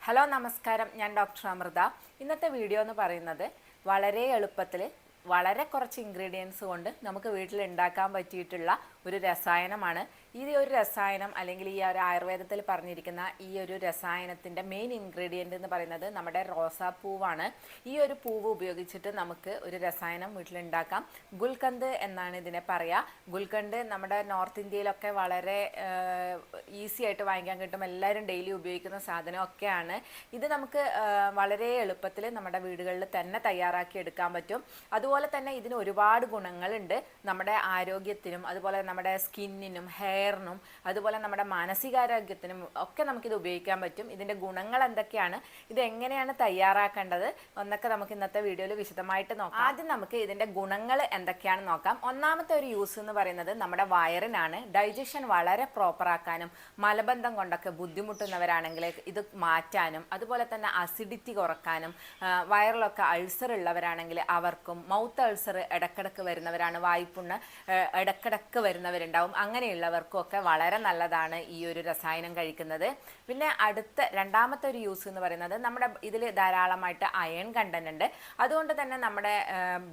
Hello നമസ്കാരം, ഞാൻ doctor Amrita. ഇന്നത്തെ വീഡിയോ എന്ന് പറയുന്നത് വളരെ എളുപ്പത്തിൽ വളരെ കുറച്ച് ഇൻഗ്രീഡിയൻസ് കൊണ്ട് നമുക്ക് വീട്ടിൽ ഉണ്ടാക്കാൻ പറ്റിയിട്ടുള്ള ഒരു രസായനമാണ്. ഈ ഒരു രസായനം അല്ലെങ്കിൽ ഈ ഒരു ആയുർവേദത്തിൽ പറഞ്ഞിരിക്കുന്ന ഈ ഒരു രസായനത്തിൻ്റെ മെയിൻ ഇൻഗ്രീഡിയൻ്റ് എന്ന് പറയുന്നത് നമ്മുടെ റോസാപ്പൂവാണ്. ഈ ഒരു പൂവ് ഉപയോഗിച്ചിട്ട് നമുക്ക് ഒരു രസായനം വീട്ടിലുണ്ടാക്കാം. ഗുൽക്കന്ത് എന്നാണ് ഇതിനെ പറയുക. ഗുൽക്കന്ത് നമ്മുടെ നോർത്ത് ഇന്ത്യയിലൊക്കെ വളരെ ഈസി ആയിട്ട് വാങ്ങിക്കാൻ കിട്ടും. എല്ലാവരും ഡെയിലി ഉപയോഗിക്കുന്ന സാധനമൊക്കെയാണ്. ഇത് നമുക്ക് വളരെ എളുപ്പത്തിൽ നമ്മുടെ വീടുകളിൽ തന്നെ തയ്യാറാക്കി എടുക്കാൻ പറ്റും. അതുപോലെ തന്നെ ഇതിന് ഒരുപാട് ഗുണങ്ങളുണ്ട്. നമ്മുടെ ആരോഗ്യത്തിനും അതുപോലെ നമ്മുടെ സ്കിന്നിനും ഹെയറിനും അതുപോലെ നമ്മുടെ മാനസികാരോഗ്യത്തിനും ഒക്കെ നമുക്കിത് ഉപയോഗിക്കാൻ പറ്റും. ഇതിൻ്റെ ഗുണങ്ങൾ എന്തൊക്കെയാണ്, ഇത് എങ്ങനെയാണ് തയ്യാറാക്കേണ്ടത് എന്നൊക്കെ നമുക്ക് ഇന്നത്തെ വീഡിയോയിൽ വിശദമായിട്ട് നോക്കാം. ആദ്യം നമുക്ക് ഇതിൻ്റെ ഗുണങ്ങൾ എന്തൊക്കെയാണെന്ന് നോക്കാം. ഒന്നാമത്തെ ഒരു യൂസ് എന്ന് പറയുന്നത് നമ്മുടെ വയറിനാണ്. ഡൈജഷൻ വളരെ പ്രോപ്പറാക്കാനും മലബന്ധം കൊണ്ടൊക്കെ ബുദ്ധിമുട്ടുന്നവരാണെങ്കിൽ ഇത് മാറ്റാനും അതുപോലെ തന്നെ അസിഡിറ്റി കുറക്കാനും വയറിലൊക്കെ അൾസർ ഉള്ളവരാണെങ്കിൽ അവർക്കും മൗത്ത് അൾസർ ഇടക്കിടക്ക് വരുന്നവരാണ്, വായ്പുണ്ണ് ഇടക്കിടക്ക് വരുന്നവരുണ്ടാവും, അങ്ങനെയുള്ളവർക്കും ഒക്കെ വളരെ നല്ലതാണ് ഈ ഒരു രസായനം കഴിക്കുന്നത്. പിന്നെ രണ്ടാമത്തെ ഒരു യൂസ് എന്ന് പറയുന്നത് നമ്മുടെ ഇതിൽ ധാരാളമായിട്ട് അയൺ കണ്ടന്റ് ഉണ്ട്. അതുകൊണ്ട് തന്നെ നമ്മുടെ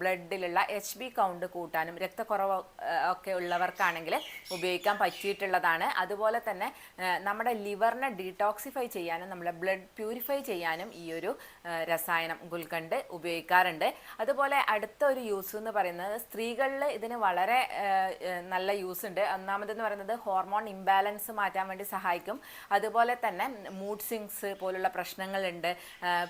ബ്ലഡിലുള്ള HB കൗണ്ട് കൂട്ടാനും രക്തക്കുറവ് ഒക്കെ ഉള്ളവർക്കാണെങ്കിൽ ഉപയോഗിക്കാൻ പറ്റിയിട്ടുള്ളതാണ്. അതുപോലെ തന്നെ നമ്മുടെ ലിവറിനെ ഡീടോക്സിഫൈ ചെയ്യാനും നമ്മുടെ ബ്ലഡ് പ്യൂരിഫൈ ചെയ്യാനും ഈ ഒരു രസായനം ഗുൽക്കണ്ട് ഉപയോഗിക്കാറുണ്ട്. അതുപോലെ അടുത്ത ഒരു യൂസ് എന്ന് പറയുന്നത് സ്ത്രീകളിൽ ഇതിന് വളരെ നല്ല യൂസ് ഉണ്ട്. ഒന്നാമതെന്ന് പറയുന്നത് ഹോർമോൺ ഇംബാലൻസ് മാറ്റാൻ വേണ്ടി സഹായിക്കും. അതുപോലെ തന്നെ മൂഡ് സ്വിങ്സ് പോലുള്ള പ്രശ്നങ്ങളുണ്ട്.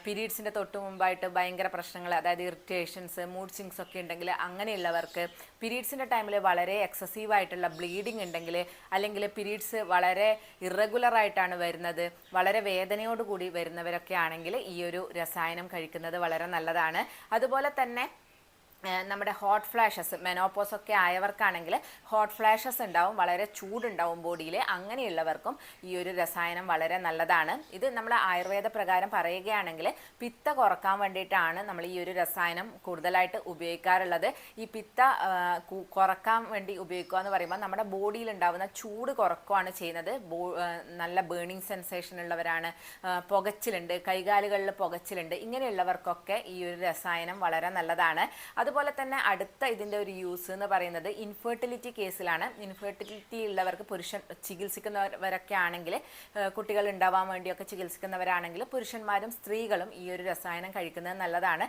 പീരീഡ്സിൻ്റെ തൊട്ട് മുമ്പായിട്ട് ഭയങ്കര പ്രശ്നങ്ങൾ, അതായത് ഇറിറ്റേഷൻസ്, മൂഡ് സ്വിങ്സ് ഒക്കെ ഉണ്ടെങ്കിൽ അങ്ങനെയുള്ളവർക്ക്, പീരീഡ്സിൻ്റെ ടൈമിൽ വളരെ എക്സസീവായിട്ടുള്ള ബ്ലീഡിങ് ഉണ്ടെങ്കിൽ, അല്ലെങ്കിൽ പീരീഡ്സ് വളരെ ഇറഗുലറായിട്ടാണ് വരുന്നത്, വളരെ വേദനയോടുകൂടി വരുന്നവരൊക്കെ ആണെങ്കിൽ ഈ ഒരു രസായനം കഴിക്കുന്നത് വളരെ നല്ലതാണ്. അതുപോലെ തന്നെ നമ്മുടെ ഹോട്ട് ഫ്ലാഷസ്, മെനോപോസ് ഒക്കെ ആയവർക്കാണെങ്കിൽ ഹോട്ട് ഫ്ലാഷസ് ഉണ്ടാവും, വളരെ ചൂടുണ്ടാവും ബോഡിയിൽ, അങ്ങനെയുള്ളവർക്കും ഈ ഒരു രസായനം വളരെ നല്ലതാണ്. ഇത് നമ്മൾ ആയുർവേദ പ്രകാരം പറയുകയാണെങ്കിൽ പിത്ത കുറക്കാൻ വേണ്ടിയിട്ടാണ് നമ്മൾ ഈ ഒരു രസായനം കൂടുതലായിട്ട് ഉപയോഗിക്കാറുള്ളത്. ഈ പിത്ത കുറക്കാൻ വേണ്ടി ഉപയോഗിക്കുക എന്ന് പറയുമ്പോൾ നമ്മുടെ ബോഡിയിൽ ഉണ്ടാവുന്ന ചൂട് കുറക്കുകയാണ് ചെയ്യുന്നത്. നല്ല ബേണിംഗ് സെൻസേഷൻ ഉള്ളവരാണ്, പുകച്ചിലുണ്ട്, കൈകാലുകളിൽ പുകച്ചിലുണ്ട്, ഇങ്ങനെയുള്ളവർക്കൊക്കെ ഈ ഒരു രസായനം വളരെ നല്ലതാണ്. അതുപോലെ തന്നെ അടുത്ത ഇതിൻ്റെ ഒരു യൂസ് എന്ന് പറയുന്നത് ഇൻഫെർട്ടിലിറ്റി കേസിലാണ്. ഇൻഫെർട്ടിലിറ്റി ഉള്ളവർക്ക് ചികിത്സിക്കുന്നവരൊക്കെ ആണെങ്കിൽ, കുട്ടികൾ ഉണ്ടാവാൻ വേണ്ടിയൊക്കെ ചികിത്സിക്കുന്നവരാണെങ്കിൽ പുരുഷന്മാരും സ്ത്രീകളും ഈ ഒരു രസായനം കഴിക്കുന്നത് നല്ലതാണ്.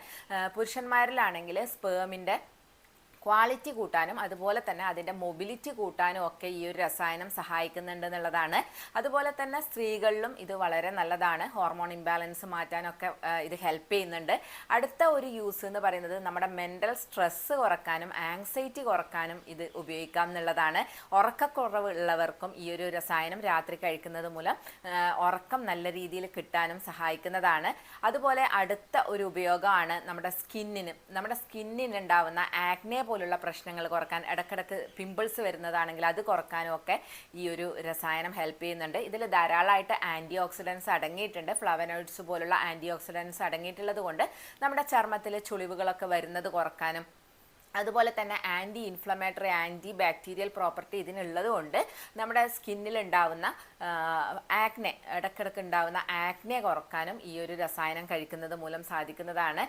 പുരുഷന്മാരിലാണെങ്കിൽ സ്പേമിൻ്റെ ക്വാളിറ്റി കൂട്ടാനും അതുപോലെ തന്നെ അതിൻ്റെ മൊബിലിറ്റി കൂട്ടാനും ഒക്കെ ഈ ഒരു രസായനം സഹായിക്കുന്നുണ്ട് എന്നുള്ളതാണ്. അതുപോലെ തന്നെ സ്ത്രീകളിലും ഇത് വളരെ നല്ലതാണ്. ഹോർമോൺ ഇംബാലൻസ് മാറ്റാനൊക്കെ ഇത് ഹെൽപ്പ് ചെയ്യുന്നുണ്ട്. അടുത്ത ഒരു യൂസ് എന്ന് പറയുന്നത് നമ്മുടെ മെൻ്റൽ സ്ട്രെസ്സ് കുറക്കാനും ആങ്സൈറ്റി കുറക്കാനും ഇത് ഉപയോഗിക്കാം എന്നുള്ളതാണ്. ഉറക്കക്കുറവ് ഉള്ളവർക്കും ഈ ഒരു രസായനം രാത്രി കഴിക്കുന്നത് മൂലം ഉറക്കം നല്ല രീതിയിൽ കിട്ടാനും സഹായിക്കുന്നതാണ്. അതുപോലെ അടുത്ത ഒരു ഉപയോഗമാണ് നമ്മുടെ സ്കിന്നിന് ഉണ്ടാവുന്ന ആക്നെ പോലുള്ള പ്രശ്നങ്ങൾ കുറക്കാൻ, ഇടക്കിടക്ക് പിമ്പിൾസ് വരുന്നതാണെങ്കിൽ അത് കുറക്കാനും ഒക്കെ ഈ ഒരു രസായനം ഹെൽപ്പ് ചെയ്യുന്നുണ്ട്. ഇതിൽ ധാരാളമായിട്ട് ആൻറ്റി ഓക്സിഡൻസ് അടങ്ങിയിട്ടുണ്ട്. ഫ്ലവനോയിഡ്സ് പോലുള്ള ആൻറ്റി ഓക്സിഡൻസ് അടങ്ങിയിട്ടുള്ളത് കൊണ്ട് നമ്മുടെ ചർമ്മത്തിൽ ചുളിവുകളൊക്കെ വരുന്നത് കുറക്കാനും അതുപോലെ തന്നെ anti inflammatory, antibacterial property ഇതിനുള്ളത് കൊണ്ട് നമ്മുടെ സ്കിന്നിൽ ഉണ്ടാവുന്ന ആക്നെ, ഇടക്കിടക്ക് ഉണ്ടാവുന്ന ആക്നെ കുറക്കാനും ഈ ഒരു രസായനം കഴിക്കുന്നത് മൂലം സാധിക്കുന്നതാണ്.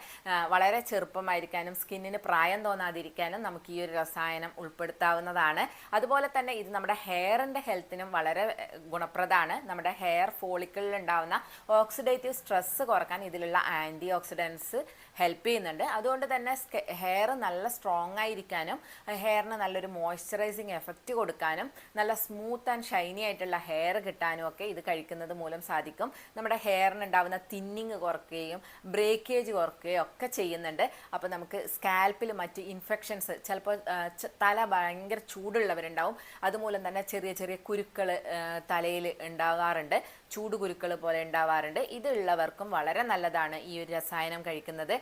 വളരെ ചെറുപ്പമായിരിക്കാനും സ്കിന്നിന് പ്രായം തോന്നാതിരിക്കാനും നമുക്ക് ഈ ഒരു രസായനം ഉൾപ്പെടുത്താവുന്നതാണ്. അതുപോലെ തന്നെ ഇത് നമ്മുടെ ഹെയറിൻ്റെ ഹെൽത്തിനും വളരെ ഗുണപ്രദമാണ്. നമ്മുടെ ഹെയർ ഫോളിക്കിളിൽ ഉണ്ടാവുന്ന ഓക്സിഡേറ്റീവ് സ്ട്രെസ്സ് കുറക്കാൻ ഇതിലുള്ള ആൻറ്റി ഓക്സിഡൻസ് ഹെൽപ്പ് ചെയ്യുന്നുണ്ട്. അതുകൊണ്ട് തന്നെ ഹെയർ നല്ല സ്ട്രോങ് ആയിരിക്കാനും ഹെയറിന് നല്ലൊരു മോയ്സ്ചറൈസിങ് എഫക്റ്റ് കൊടുക്കാനും നല്ല സ്മൂത്ത് ആൻഡ് ഷൈനി ആയിട്ടുള്ള ഹെയർ കിട്ടാനും ഒക്കെ ഇത് കഴിക്കുന്നത് മൂലം സാധിക്കും. നമ്മുടെ ഹെയറിന് ഉണ്ടാവുന്ന തിന്നിങ് കുറയ്ക്കുകയും ബ്രേക്കേജ് കുറയ്ക്കുകയും ഒക്കെ ചെയ്യുന്നുണ്ട്. അപ്പോൾ നമുക്ക് സ്കാൽപ്പിൽ മറ്റ് ഇൻഫെക്ഷൻസ്, ചിലപ്പോൾ തല ഭയങ്കര ചൂടുള്ളവരുണ്ടാവും, അതുമൂലം തന്നെ ചെറിയ ചെറിയ കുരുക്കൾ തലയിൽ ഉണ്ടാകാറുണ്ട്, ചൂട് കുരുക്കൾ പോലെ ഉണ്ടാവാറുണ്ട്. ഇതുള്ളവർക്കും വളരെ നല്ലതാണ് ഈ ഒരു രസായനം കഴിക്കുന്നത്.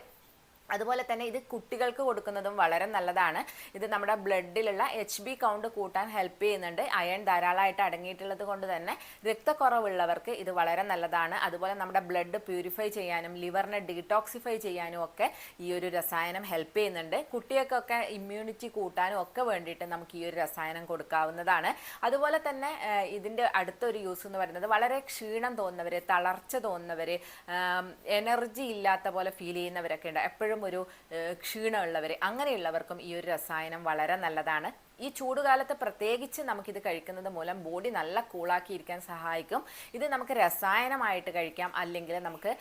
അതുപോലെ തന്നെ ഇത് കുട്ടികൾക്ക് കൊടുക്കുന്നതും വളരെ നല്ലതാണ്. ഇത് നമ്മുടെ ബ്ലഡിലുള്ള HB കൗണ്ട് കൂട്ടാൻ ഹെൽപ്പ് ചെയ്യുന്നുണ്ട്. അയൺ ധാരാളമായിട്ട് അടങ്ങിയിട്ടുള്ളത് കൊണ്ട് തന്നെ രക്തക്കുറവുള്ളവർക്ക് ഇത് വളരെ നല്ലതാണ്. അതുപോലെ നമ്മുടെ ബ്ലഡ് പ്യൂരിഫൈ ചെയ്യാനും ലിവറിനെ ഡീടോക്സിഫൈ ചെയ്യാനും ഒക്കെ ഈ ഒരു രസായനം ഹെൽപ്പ് ചെയ്യുന്നുണ്ട്. കുട്ടികൾക്കൊക്കെ ഇമ്മ്യൂണിറ്റി കൂട്ടാനും ഒക്കെ വേണ്ടിയിട്ട് നമുക്ക് ഈ ഒരു രസായനം കൊടുക്കാവുന്നതാണ്. അതുപോലെ തന്നെ ഇതിൻ്റെ അടുത്തൊരു യൂസ് എന്ന് പറയുന്നത് വളരെ ക്ഷീണം തോന്നുന്നവർ, തളർച്ച തോന്നുന്നവർ, എനർജി ഇല്ലാത്ത പോലെ ഫീൽ ചെയ്യുന്നവരൊക്കെ ഉണ്ട്, എപ്പോഴും ഒരു ക്ഷീണമുള്ളവർ, അങ്ങനെയുള്ളവർക്കും ഈ ഒരു രസായനം വളരെ നല്ലതാണ്. ഈ ചൂടുകാലത്ത് പ്രത്യേകിച്ച് നമുക്കിത് കഴിക്കുന്നത് മൂലം ബോഡി നല്ല കൂളാക്കി ഇരിക്കാൻ സഹായിക്കും. ഇത് നമുക്ക് രസായനമായിട്ട് കഴിക്കാം, അല്ലെങ്കിൽ നമുക്ക്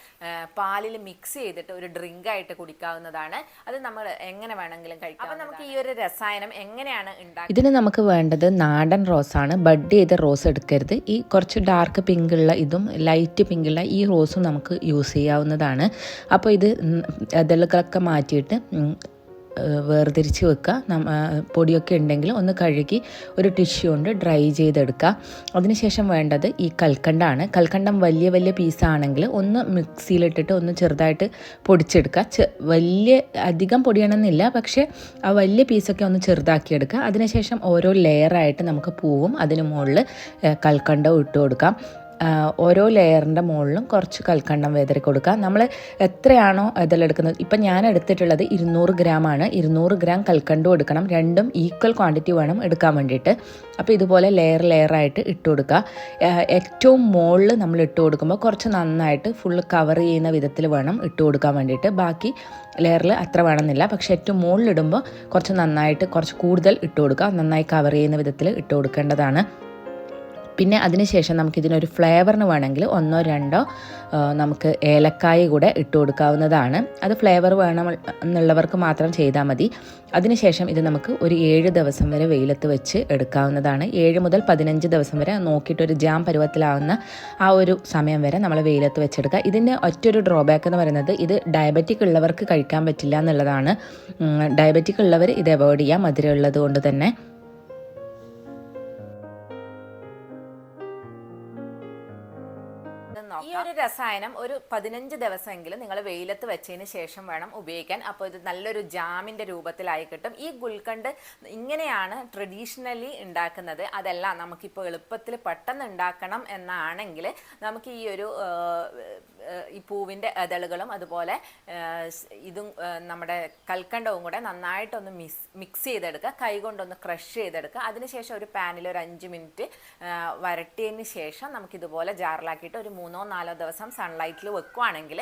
പാലിൽ മിക്സ് ചെയ്തിട്ട് ഒരു ഡ്രിങ്ക് ആയിട്ട് കുടിക്കാവുന്നതാണ്. അത് നമ്മൾ എങ്ങനെ വേണമെങ്കിലും കഴിക്കാം. അപ്പം നമുക്ക് ഈ ഒരു രസായനം എങ്ങനെയാണ് ഉണ്ടാക്കുക? ഇതിന് നമുക്ക് വേണ്ടത് നാടൻ റോസാണ്. ബഡ് ചെയ്ത റോസ് എടുക്കരുത്. ഈ കുറച്ച് ഡാർക്ക് പിങ്കുള്ള ഇതും ലൈറ്റ് പിങ്കുള്ള ഈ റോസും നമുക്ക് യൂസ് ചെയ്യാവുന്നതാണ്. അപ്പോൾ ഇത് ഇതളുകളൊക്കെ മാറ്റിയിട്ട് വേർതിരിച്ച് വെക്കുക. പൊടിയൊക്കെ ഉണ്ടെങ്കിൽ ഒന്ന് കഴുകി ഒരു ടിഷ്യൂ കൊണ്ട് ഡ്രൈ ചെയ്തെടുക്കുക. അതിനുശേഷം വേണ്ടത് ഈ കൽക്കണ്ടാണ്. കൽക്കണ്ടം വലിയ വലിയ പീസാണെങ്കിൽ ഒന്ന് മിക്സിയിലിട്ടിട്ട് ഒന്ന് ചെറുതായിട്ട് പൊടിച്ചെടുക്കുക. വലിയ അധികം പൊടിയണമെന്നില്ല, പക്ഷേ ആ വലിയ പീസൊക്കെ ഒന്ന് ചെറുതാക്കിയെടുക്കുക. അതിനുശേഷം ഓരോ ലെയറായിട്ട് നമുക്ക് പൂവും അതിന് മുകളിൽ കൽക്കണ്ടവും ഇട്ട് കൊടുക്കാം. ഓരോ ലെയറിൻ്റെ മുകളിലും കുറച്ച് കൽക്കണ്ടം വെതറി കൊടുക്കുക. നമ്മൾ എത്രയാണോ ഇതിലെടുക്കുന്നത്, ഇപ്പം ഞാൻ എടുത്തിട്ടുള്ളത് 200 ഗ്രാമാണ്. 200 ഗ്രാം കൽക്കണ്ടും എടുക്കണം. രണ്ടും ഈക്വൽ ക്വാണ്ടിറ്റി വേണം എടുക്കാൻ വേണ്ടിയിട്ട്. അപ്പോൾ ഇതുപോലെ ലെയറായിട്ട് ഇട്ട് കൊടുക്കുക. ഏറ്റവും മുകളിൽ നമ്മൾ ഇട്ട് കൊടുക്കുമ്പോൾ കുറച്ച് നന്നായിട്ട് ഫുള്ള് കവർ ചെയ്യുന്ന വിധത്തിൽ വേണം ഇട്ട് കൊടുക്കാൻ വേണ്ടിയിട്ട്. ബാക്കി ലെയറിൽ അത്ര വേണമെന്നില്ല, പക്ഷേ ഏറ്റവും മുകളിലിടുമ്പോൾ കുറച്ച് നന്നായിട്ട് കുറച്ച് കൂടുതൽ ഇട്ട് കൊടുക്കുക. നന്നായി കവർ ചെയ്യുന്ന വിധത്തിൽ ഇട്ട് കൊടുക്കേണ്ടതാണ്. പിന്നെ അതിനുശേഷം നമുക്കിതിനൊരു ഫ്ലേവറിന് വേണമെങ്കിൽ 1-2 നമുക്ക് ഏലക്കായ കൂടെ ഇട്ട് കൊടുക്കാവുന്നതാണ്. അത് ഫ്ലേവർ വേണം എന്നുള്ളവർക്ക് മാത്രം ചെയ്താൽ മതി. അതിനുശേഷം ഇത് നമുക്ക് ഒരു 7 ദിവസം വരെ വെയിലത്ത് വെച്ച് എടുക്കാവുന്നതാണ്. 7 മുതൽ 15 ദിവസം വരെ നോക്കിയിട്ടൊരു ജാം പരുവത്തിലാവുന്ന ആ ഒരു സമയം വരെ നമ്മൾ വെയിലത്ത് വെച്ചെടുക്കുക. ഇതിൻ്റെ ഒറ്റൊരു ഡ്രോബാക്ക് എന്ന് പറയുന്നത് ഇത് ഡയബറ്റിക് ഉള്ളവർക്ക് കഴിക്കാൻ പറ്റില്ല എന്നുള്ളതാണ്. ഡയബറ്റിക് ഉള്ളവർ ഇത് അവോയ്ഡ് ചെയ്യുക, മധുരം ഉള്ളത് കൊണ്ട് തന്നെ. ഈ ഒരു രസായനം ഒരു 15 ദിവസമെങ്കിലും നിങ്ങൾ വെയിലത്ത് വെച്ചതിന് ശേഷം വേണം ഉപയോഗിക്കാൻ. അപ്പോൾ ഇത് നല്ലൊരു ജാമിൻ്റെ രൂപത്തിലായി കിട്ടും. ഈ ഗുൽക്കണ്ട് ഇങ്ങനെയാണ് ട്രഡീഷണലി ഉണ്ടാക്കുന്നത്. അതല്ല നമുക്കിപ്പോൾ എളുപ്പത്തിൽ പെട്ടെന്ന് ഉണ്ടാക്കണം എന്നാണെങ്കിൽ നമുക്ക് ഈ ഒരു ഈ പൂവിൻ്റെ ഇതളുകളും അതുപോലെ ഇതും നമ്മുടെ കൽക്കണ്ടവും കൂടെ നന്നായിട്ടൊന്ന് മിക്സ് ചെയ്തെടുക്കുക. കൈകൊണ്ടൊന്ന് ക്രഷ് ചെയ്തെടുക്കുക. അതിനുശേഷം ഒരു പാനിൽ ഒരു 5 മിനിറ്റ് വരട്ടിയതിന് ശേഷം നമുക്കിതുപോലെ ജാറിലാക്കിയിട്ട് ഒരു 3-4 ദിവസം സൺലൈറ്റിൽ വെക്കുകയാണെങ്കിൽ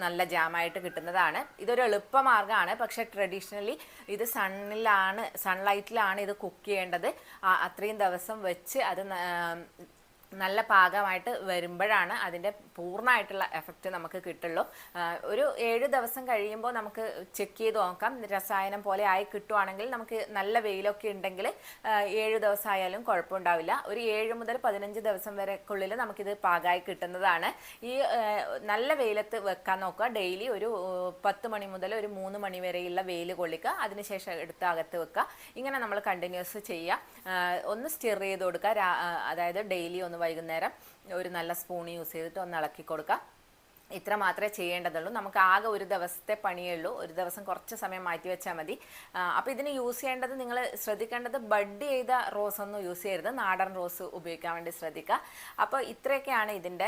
നല്ല ജാമായിട്ട് കിട്ടുന്നതാണ്. ഇതൊരു എളുപ്പമാർഗ്ഗമാണ്, പക്ഷേ ട്രഡീഷണലി ഇത് സൺലൈറ്റിലാണ് ഇത് കുക്ക് ചെയ്യേണ്ടത്. അത്രയും ദിവസം വെച്ച് അത് നല്ല പാകമായിട്ട് വരുമ്പോഴാണ് അതിൻ്റെ പൂർണ്ണമായിട്ടുള്ള എഫക്റ്റ് നമുക്ക് കിട്ടുള്ളൂ. ഒരു 7 ദിവസം കഴിയുമ്പോൾ നമുക്ക് ചെക്ക് ചെയ്ത് നോക്കാം. രസായനം പോലെ ആയി കിട്ടുവാണെങ്കിൽ നമുക്ക് നല്ല വെയിലൊക്കെ ഉണ്ടെങ്കിൽ 7 ദിവസം ആയാലും കുഴപ്പമുണ്ടാവില്ല. ഒരു 7 മുതൽ 15 ദിവസം വരെക്കുള്ളിൽ നമുക്കിത് പാകമായി കിട്ടുന്നതാണ്. ഈ നല്ല വെയിലത്ത് വെക്കാൻ നോക്കുക. ഡെയിലി ഒരു 10 മണി മുതൽ ഒരു 3 മണി വരെയുള്ള വെയിൽ കൊള്ളിക്കുക. അതിനുശേഷം എടുത്ത് അകത്ത് വെക്കുക. ഇങ്ങനെ നമ്മൾ കണ്ടിന്യൂസ് ചെയ്യുക. ഒന്ന് സ്റ്റിർ ചെയ്ത് കൊടുക്കുക. അതായത് ഡെയിലി ഒന്ന് വൈകുന്നേരം ഒരു നല്ല സ്പൂൺ യൂസ് ചെയ്തിട്ട് ഒന്ന് ഇളക്കി കൊടുക്കുക. ഇത്ര മാത്രമേ ചെയ്യേണ്ടതുള്ളൂ. നമുക്ക് ആകെ ഒരു ദിവസത്തെ പണിയേ ഉള്ളൂ. ഒരു ദിവസം കുറച്ച് സമയം മാറ്റി വെച്ചാൽ മതി. അപ്പോൾ ഇതിന് യൂസ് ചെയ്യേണ്ടത്, നിങ്ങൾ ശ്രദ്ധിക്കേണ്ടത് ബഡ് ചെയ്ത റോസ് ഒന്നും യൂസ് ചെയ്യരുത്. നാടൻ റോസ് ഉപയോഗിക്കാൻ വേണ്ടി ശ്രദ്ധിക്കുക. അപ്പോൾ ഇത്രയൊക്കെയാണ് ഇതിൻ്റെ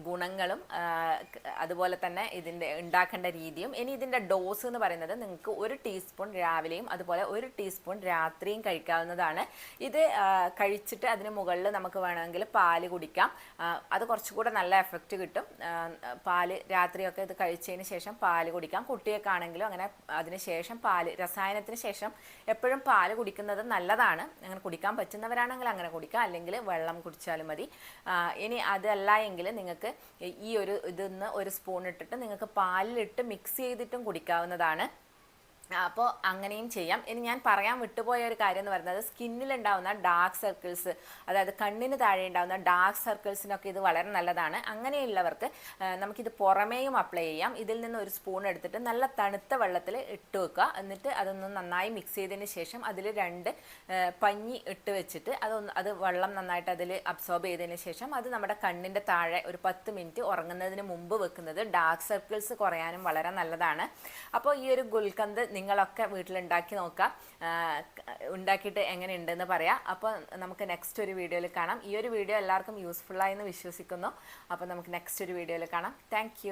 ഗുണങ്ങളും അതുപോലെ തന്നെ ഇതിൻ്റെ ഉണ്ടാക്കേണ്ട രീതിയും. ഇനി ഇതിൻ്റെ ഡോസ് എന്ന് പറയുന്നത് നിങ്ങൾക്ക് 1 ടീസ്പൂൺ രാവിലെയും അതുപോലെ 1 ടീസ്പൂൺ രാത്രിയും കഴിക്കാവുന്നതാണ്. ഇത് കഴിച്ചിട്ട് അതിന് മുകളിൽ നമുക്ക് വേണമെങ്കിൽ പാല് കുടിക്കാം. അത് കുറച്ചുകൂടെ നല്ല എഫക്റ്റ് കിട്ടും. പാല് രാത്രിയൊക്കെ ഇത് കഴിച്ചതിന് ശേഷം പാല് കുടിക്കാം. കുട്ടിയൊക്കെയാണെങ്കിലും അങ്ങനെ അതിന് ശേഷം രസായനത്തിന് ശേഷം എപ്പോഴും പാല് കുടിക്കുന്നത് നല്ലതാണ്. അങ്ങനെ കുടിക്കാൻ പറ്റുന്നവരാണെങ്കിൽ അങ്ങനെ കുടിക്കാം, അല്ലെങ്കിൽ വെള്ളം കുടിച്ചാലും മതി. ഇനി അതല്ല എങ്കിൽ നിങ്ങൾക്ക് ഈ ഒരു ഇതിന്ന് 1 സ്പൂൺ ഇട്ടിട്ട് നിങ്ങൾക്ക് പാലിലിട്ട് മിക്സ് ചെയ്തിട്ടും കുടിക്കാവുന്നതാണ്. അപ്പോൾ അങ്ങനെയും ചെയ്യാം. ഇനി ഞാൻ പറയാൻ വിട്ടുപോയ ഒരു കാര്യം എന്ന് പറയുന്നത് സ്കിന്നിലുണ്ടാവുന്ന ഡാർക്ക് സർക്കിൾസ്, അതായത് കണ്ണിന് താഴെ ഉണ്ടാവുന്ന ഡാർക്ക് സർക്കിൾസിനൊക്കെ ഇത് വളരെ നല്ലതാണ്. അങ്ങനെയുള്ളവർക്ക് നമുക്കിത് പുറമേയും അപ്ലൈ ചെയ്യാം. ഇതിൽ നിന്ന് ഒരു സ്പൂൺ എടുത്തിട്ട് നല്ല തണുത്ത വെള്ളത്തിൽ ഇട്ട് വെക്കുക. എന്നിട്ട് അതൊന്ന് നന്നായി മിക്സ് ചെയ്തതിന് ശേഷം അതിൽ 2 പഞ്ഞി ഇട്ട് വെച്ചിട്ട് അത് വെള്ളം നന്നായിട്ട് അതിൽ അബ്സോർബ് ചെയ്തതിന് ശേഷം അത് നമ്മുടെ കണ്ണിൻ്റെ താഴെ ഒരു 10 മിനിറ്റ് ഉറങ്ങുന്നതിന് മുമ്പ് വെക്കുന്നത് ഡാർക്ക് സർക്കിൾസ് കുറയാനും വളരെ നല്ലതാണ്. അപ്പോൾ ഈ ഒരു ഗുൽക്കന്ത് നിങ്ങളൊക്കെ വീട്ടിലുണ്ടാക്കി നോക്കുക, ഉണ്ടാക്കിയിട്ട് എങ്ങനെയുണ്ടെന്ന് പറയാം. അപ്പോൾ നമുക്ക് നെക്സ്റ്റ് ഒരു വീഡിയോയിൽ കാണാം. ഈ ഒരു വീഡിയോ എല്ലാവർക്കും യൂസ്ഫുള്ളായെന്ന് വിശ്വസിക്കുന്നു. അപ്പോൾ നമുക്ക് നെക്സ്റ്റ് ഒരു വീഡിയോയിൽ കാണാം. താങ്ക്